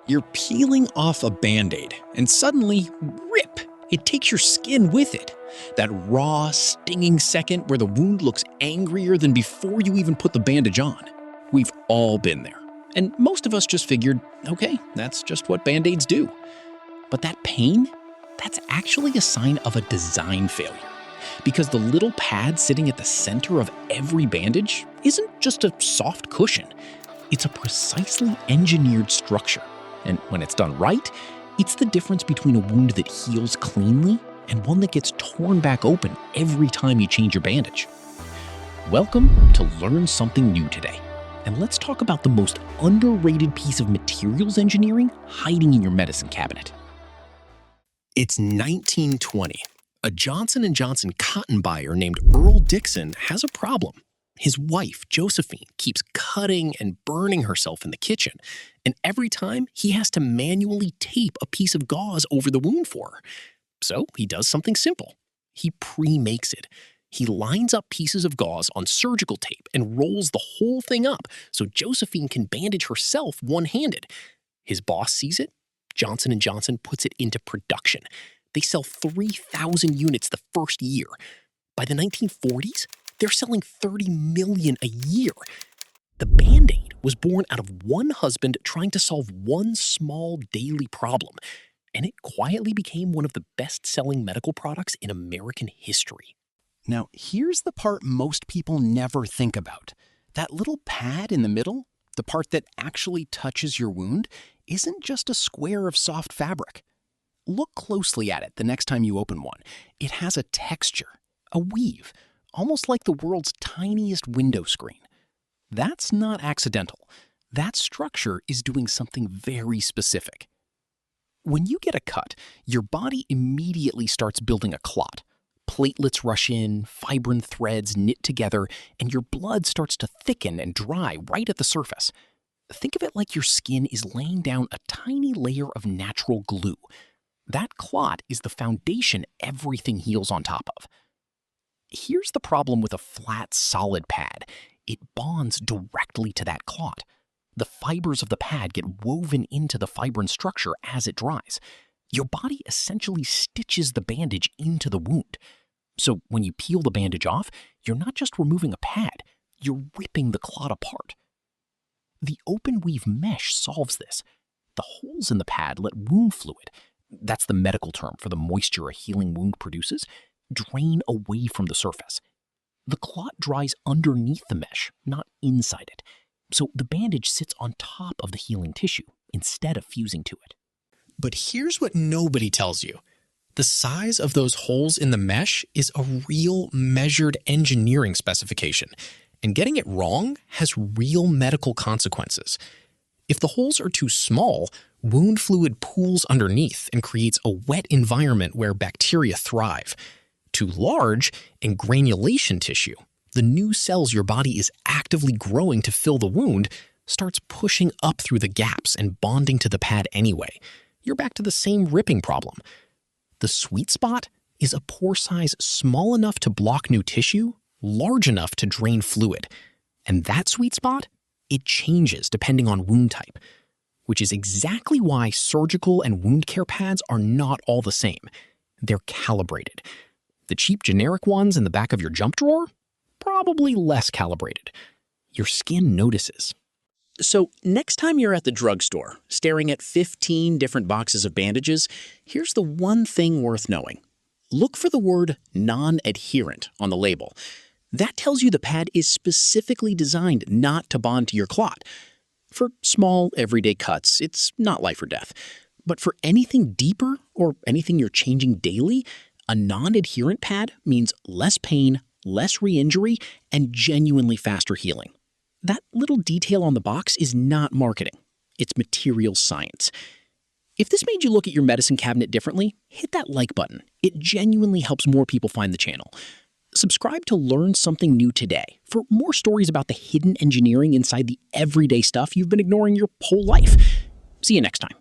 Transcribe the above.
You're peeling off a Band-Aid, and suddenly, rip! It takes your skin with it. That raw, stinging second where the wound looks angrier than before you even put the bandage on. We've all been there. And most of us just figured, okay, that's just what Band-Aids do. But that pain? That's actually a sign of a design failure. Because the little pad sitting at the center of every bandage isn't just a soft cushion. It's a precisely engineered structure. And when it's done right, it's the difference between a wound that heals cleanly and one that gets torn back open every time you change your bandage. Welcome to Learn Something New today. And let's talk about the most underrated piece of materials engineering hiding in your medicine cabinet. It's 1920. A Johnson & Johnson cotton buyer named Earl Dixon has a problem. His wife, Josephine, keeps cutting and burning herself in the kitchen, and every time he has to manually tape a piece of gauze over the wound for her. So he does something simple. He pre-makes it. He lines up pieces of gauze on surgical tape and rolls the whole thing up so Josephine can bandage herself one-handed. His boss sees it. Johnson & Johnson puts it into production. They sell 3,000 units the first year. By the 1940s, they're selling 30 million a year. The Band-Aid was born out of one husband trying to solve one small daily problem, and it quietly became one of the best-selling medical products in American history. Now, here's the part most people never think about. That little pad in the middle, the part that actually touches your wound, isn't just a square of soft fabric. Look closely at it the next time you open one. It has a texture, a weave, almost like the world's tiniest window screen. That's not accidental. That structure is doing something very specific. When you get a cut, your body immediately starts building a clot. Platelets rush in, fibrin threads knit together, and your blood starts to thicken and dry right at the surface. Think of it like your skin is laying down a tiny layer of natural glue. That clot is the foundation everything heals on top of. Here's the problem with a flat, solid pad. It bonds directly to that clot. The fibers of the pad get woven into the fibrin structure as it dries. Your body essentially stitches the bandage into the wound. So when you peel the bandage off, you're not just removing a pad, you're ripping the clot apart. The open weave mesh solves this. The holes in the pad let wound fluid, that's the medical term for the moisture a healing wound produces, drain away from the surface. The clot dries underneath the mesh, not inside it. So the bandage sits on top of the healing tissue instead of fusing to it. But here's what nobody tells you. The size of those holes in the mesh is a real measured engineering specification, and getting it wrong has real medical consequences. If the holes are too small, wound fluid pools underneath and creates a wet environment where bacteria thrive. Too large, and granulation tissue, the new cells your body is actively growing to fill the wound, starts pushing up through the gaps and bonding to the pad anyway. You're back to the same ripping problem. The sweet spot is a pore size small enough to block new tissue, large enough to drain fluid. And that sweet spot, it changes depending on wound type, which is exactly why surgical and wound care pads are not all the same. They're calibrated. The cheap generic ones in the back of your jump drawer? Probably less calibrated. Your skin notices. So next time you're at the drugstore, staring at 15 different boxes of bandages, here's the one thing worth knowing. Look for the word non-adherent on the label. That tells you the pad is specifically designed not to bond to your clot. For small, everyday cuts, it's not life or death. But for anything deeper or anything you're changing daily, a non-adherent pad means less pain, less re-injury, and genuinely faster healing. That little detail on the box is not marketing. It's material science. If this made you look at your medicine cabinet differently, hit that like button. It genuinely helps more people find the channel. Subscribe to Learn Something New today for more stories about the hidden engineering inside the everyday stuff you've been ignoring your whole life. See you next time.